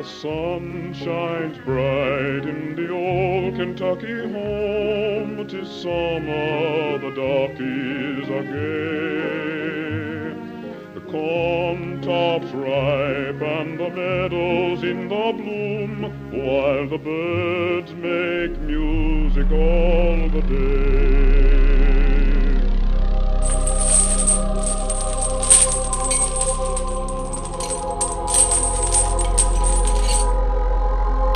The sun shines bright in the old Kentucky home. 'Tis summer, the darkies are gay. The corn tops ripe and the meadows in the bloom, while the birds make music all the day.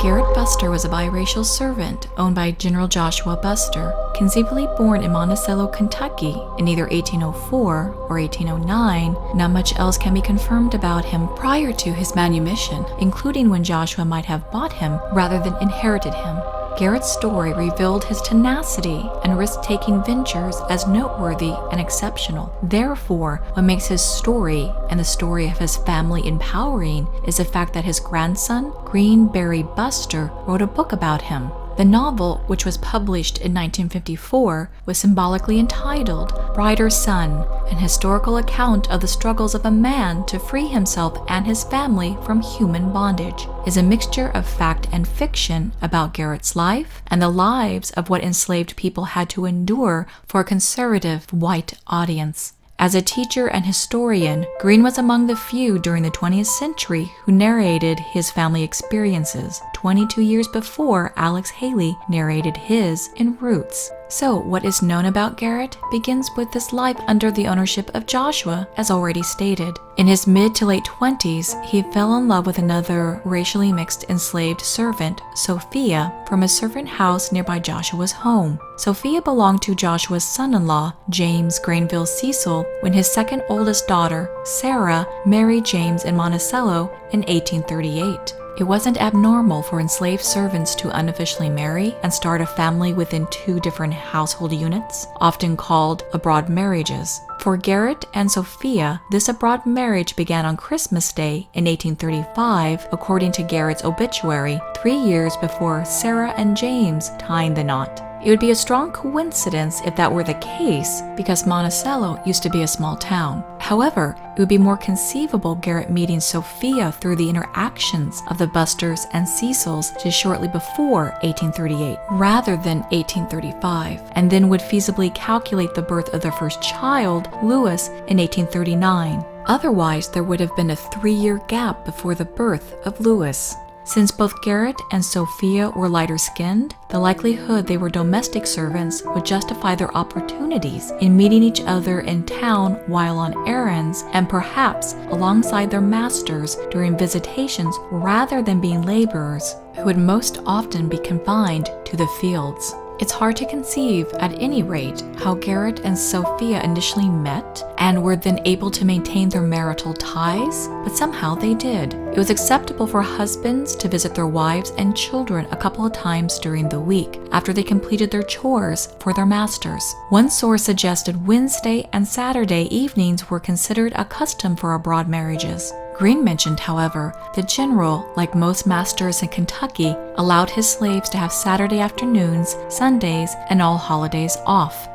Garret Buster was a biracial servant owned by General Joshua Buster, conceivably born in Monticello, Kentucky in either 1804 or 1809. Not much else can be confirmed about him prior to his manumission, including when Joshua might have bought him rather than inherited him. Garret's story revealed his tenacity and risk-taking ventures as noteworthy and exceptional. Therefore, what makes his story and the story of his family empowering is the fact that his grandson, Greene Berry Buster, wrote a book about him. The novel, which was published in 1954, was symbolically entitled Brighter Sun, an historical account of the struggles of a man to free himself and his family from human bondage. It is a mixture of fact and fiction about Garret's life and the lives of what enslaved people had to endure for a conservative white audience. As a teacher and historian, Greene was among the few during the 20th century who narrated his family experiences, 22 years before Alex Haley narrated his in Roots. So, what is known about Garret begins with his life under the ownership of Joshua, as already stated. In his mid to late 20s, he fell in love with another racially mixed enslaved servant, Sofia, from a servant house nearby Joshua's home. Sofia belonged to Joshua's son-in-law, James Granville Cecil, when his second oldest daughter, Sarah, married James in Monticello in 1838. It wasn't abnormal for enslaved servants to unofficially marry and start a family within two different household units, often called abroad marriages. For Garret and Sofia, this abroad marriage began on Christmas Day in 1835, according to Garret's obituary, 3 years before Sarah and James tying the knot. It would be a strong coincidence if that were the case, because Monticello used to be a small town. However, it would be more conceivable Garret meeting Sofia through the interactions of the Busters and Cecils just shortly before 1838, rather than 1835, and then would feasibly calculate the birth of their first child, Louis, in 1839. Otherwise, there would have been a 3-year gap before the birth of Louis. Since both Garret and Sofia were lighter-skinned, the likelihood they were domestic servants would justify their opportunities in meeting each other in town while on errands and perhaps alongside their masters during visitations rather than being laborers who would most often be confined to the fields. It's hard to conceive, at any rate, how Garret and Sofia initially met and were then able to maintain their marital ties, but somehow they did. It was acceptable for husbands to visit their wives and children a couple of times during the week after they completed their chores for their masters. One source suggested Wednesday and Saturday evenings were considered a custom for abroad marriages. Greene mentioned, however, the general, like most masters in Kentucky, allowed his slaves to have Saturday afternoons, Sundays, and all holidays off.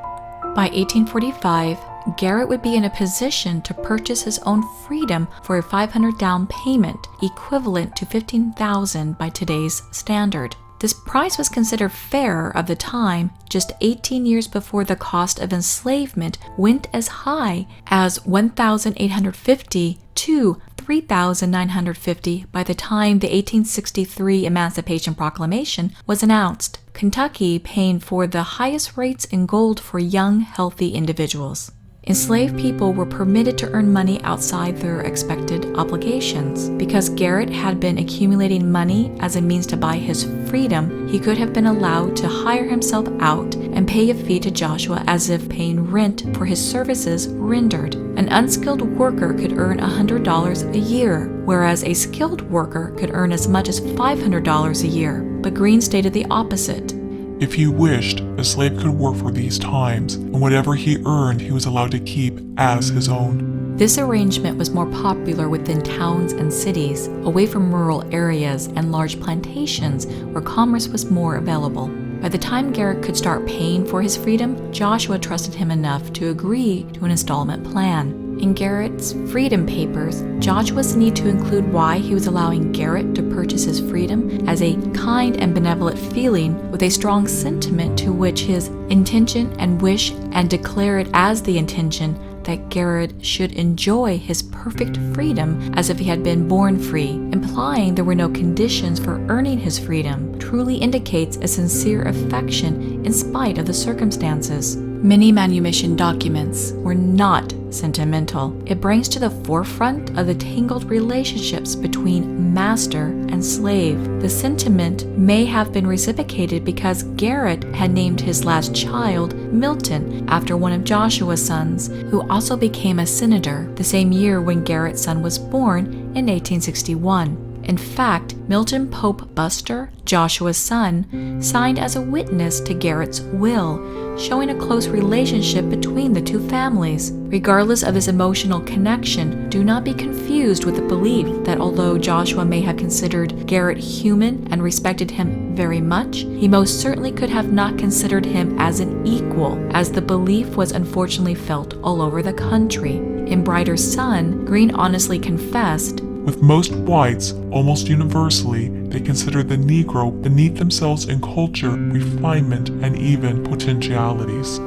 By 1845, Garret would be in a position to purchase his own freedom for a $500 down payment, equivalent to $15,000 by today's standard. This price was considered fair of the time, just 18 years before the cost of enslavement went as high as $1,850 to $3,950 by the time the 1863 Emancipation Proclamation was announced, Kentucky paying for the highest rates in gold for young, healthy individuals. Enslaved people were permitted to earn money outside their expected obligations. Because Garret had been accumulating money as a means to buy his freedom, he could have been allowed to hire himself out and pay a fee to Joshua as if paying rent for his services rendered. An unskilled worker could earn $100 a year, whereas a skilled worker could earn as much as $500 a year. But Greene stated the opposite. If he wished, a slave could work for these times, and whatever he earned he was allowed to keep as his own. This arrangement was more popular within towns and cities, away from rural areas and large plantations where commerce was more available. By the time Garret could start paying for his freedom, Joshua trusted him enough to agree to an installment plan. In Garret's freedom papers, Joshua's need to include why he was allowing Garret to purchase his freedom as a kind and benevolent feeling with a strong sentiment to which his intention and wish, and declare it as the intention that Garret should enjoy his perfect freedom as if he had been born free, implying there were no conditions for earning his freedom, truly indicates a sincere affection in spite of the circumstances. Many manumission documents were not sentimental. It brings to the forefront of the tangled relationships between master and slave. The sentiment may have been reciprocated because Garret had named his last child Milton after one of Joshua's sons, who also became a senator the same year when Garret's son was born in 1861. In fact, Milton Pope Buster, Joshua's son, signed as a witness to Garret's will, showing a close relationship between the two families. Regardless of this emotional connection, do not be confused with the belief that although Joshua may have considered Garret human and respected him very much, he most certainly could have not considered him as an equal, as the belief was unfortunately felt all over the country. In Brighter's Son, Greene honestly confessed, With most whites, almost universally, they consider the Negro beneath themselves in culture, refinement, and even potentialities.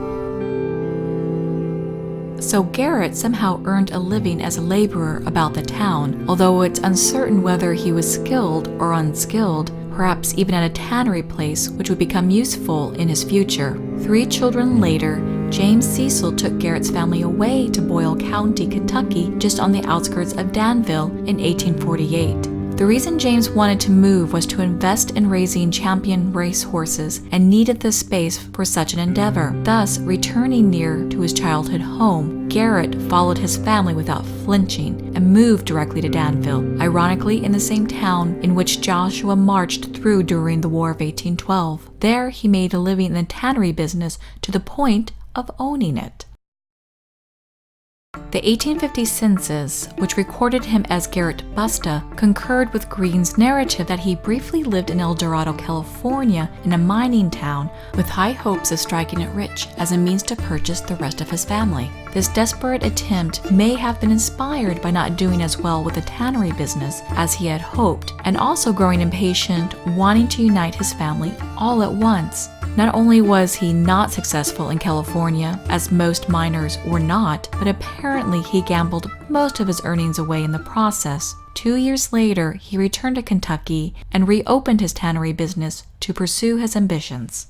So Garret somehow earned a living as a laborer about the town, although it's uncertain whether he was skilled or unskilled, perhaps even at a tannery place, which would become useful in his future. 3 children later, James Cecil took Garret's family away to Boyle County, Kentucky, just on the outskirts of Danville in 1848. The reason James wanted to move was to invest in raising champion race horses and needed the space for such an endeavor. Thus, returning near to his childhood home, Garret followed his family without flinching and moved directly to Danville, ironically in the same town in which Joshua marched through during the War of 1812. There, he made a living in the tannery business to the point of owning it. The 1850 census, which recorded him as Garret Buster, concurred with Greene's narrative that he briefly lived in El Dorado, California, in a mining town, with high hopes of striking it rich as a means to purchase the rest of his family. This desperate attempt may have been inspired by not doing as well with the tannery business as he had hoped, and also growing impatient, wanting to unite his family all at once. Not only was he not successful in California, as most miners were not, but apparently he gambled most of his earnings away in the process. 2 years later, he returned to Kentucky and reopened his tannery business to pursue his ambitions.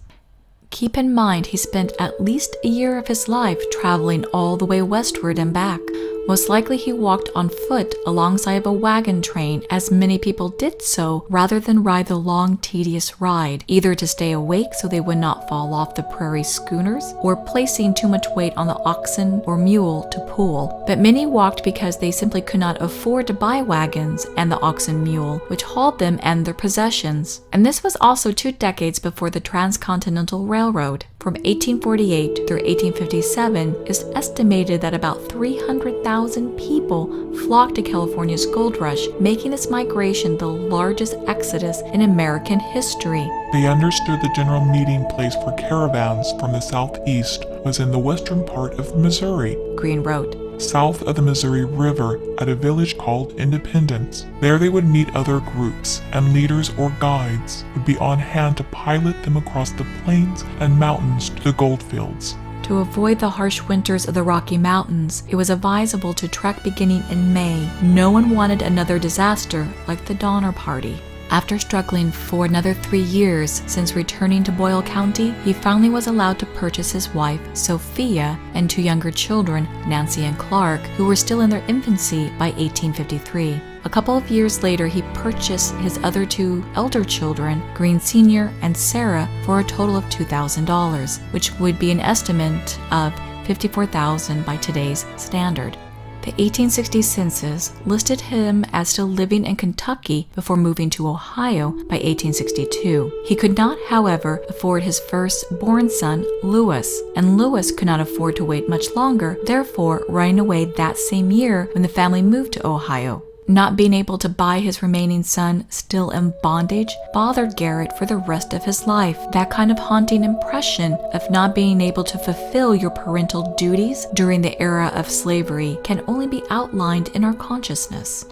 Keep in mind he spent at least a year of his life traveling all the way westward and back. Most likely he walked on foot alongside of a wagon train, as many people did so, rather than ride the long, tedious ride, either to stay awake so they would not fall off the prairie schooners, or placing too much weight on the oxen or mule to pull. But many walked because they simply could not afford to buy wagons and the oxen mule, which hauled them and their possessions. And this was also 2 decades before the Transcontinental Railroad. From 1848 through 1857, it's estimated that about 300,000 people flocked to California's gold rush, making this migration the largest exodus in American history. They understood the general meeting place for caravans from the southeast was in the western part of Missouri, Greene wrote, south of the Missouri River at a village called Independence. There they would meet other groups, and leaders or guides would be on hand to pilot them across the plains and mountains to the gold fields. To avoid the harsh winters of the Rocky Mountains, it was advisable to trek beginning in May. No one wanted another disaster like the Donner Party. After struggling for another 3 years since returning to Boyle County, he finally was allowed to purchase his wife, Sofia, and 2 younger children, Nancy and Clark, who were still in their infancy by 1853. A couple of years later, he purchased his other 2 elder children, Greene Sr. and Sarah, for a total of $2,000, which would be an estimate of $54,000 by today's standard. The 1860 census listed him as still living in Kentucky before moving to Ohio by 1862. He could not, however, afford his first-born son, Lewis, and Lewis could not afford to wait much longer, therefore running away that same year when the family moved to Ohio. Not being able to buy his remaining son still in bondage bothered Garret for the rest of his life. That kind of haunting impression of not being able to fulfill your parental duties during the era of slavery can only be outlined in our consciousness.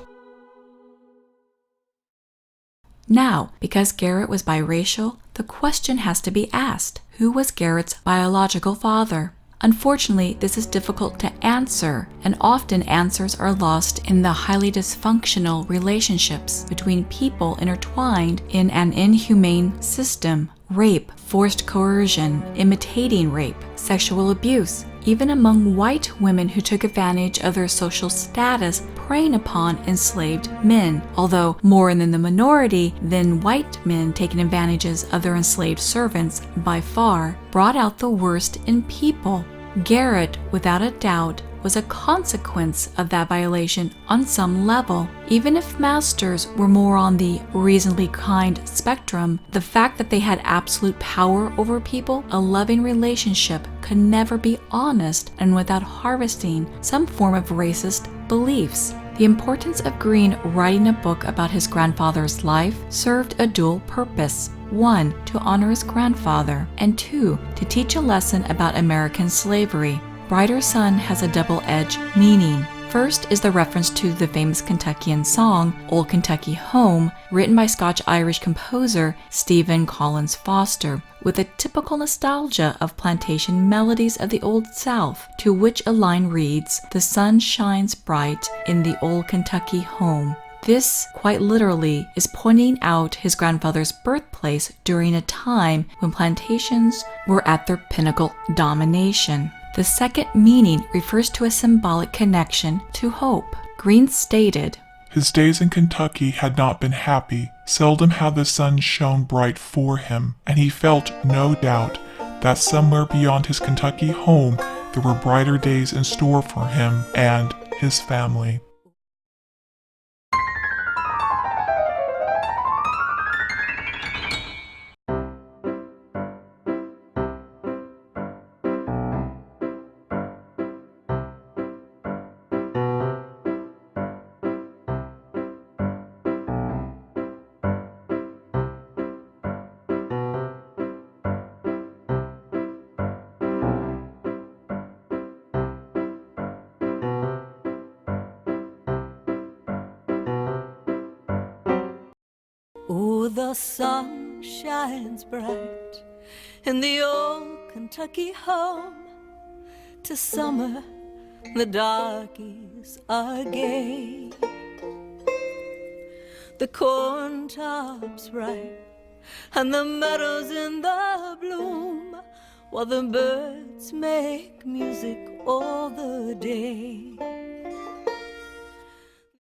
Now, because Garret was biracial, the question has to be asked: who was Garret's biological father? Unfortunately, this is difficult to answer, and often answers are lost in the highly dysfunctional relationships between people intertwined in an inhumane system. Rape, forced coercion, imitating rape, sexual abuse, even among white women who took advantage of their social status, preying upon enslaved men, although more in the minority than white men taking advantages of their enslaved servants by far, brought out the worst in people. Garret, without a doubt, was a consequence of that violation on some level. Even if masters were more on the reasonably kind spectrum, the fact that they had absolute power over people, a loving relationship, could never be honest and without harvesting some form of racist beliefs. The importance of Greene writing a book about his grandfather's life served a dual purpose. 1, to honor his grandfather, and 2, to teach a lesson about American slavery. Brighter Sun has a double-edged meaning. First is the reference to the famous Kentuckian song, Old Kentucky Home, written by Scotch-Irish composer Stephen Collins Foster, with a typical nostalgia of plantation melodies of the Old South, to which a line reads, "The sun shines bright in the old Kentucky home." This, quite literally, is pointing out his grandfather's birthplace during a time when plantations were at their pinnacle domination. The second meaning refers to a symbolic connection to hope. Greene stated, His days in Kentucky had not been happy. Seldom had the sun shone bright for him, and he felt, no doubt, that somewhere beyond his Kentucky home there were brighter days in store for him and his family. Oh, the sun shines bright in the old Kentucky home. 'Tis summer, the darkies are gay. The corn top's ripe and the meadows in the bloom, while the birds make music all the day.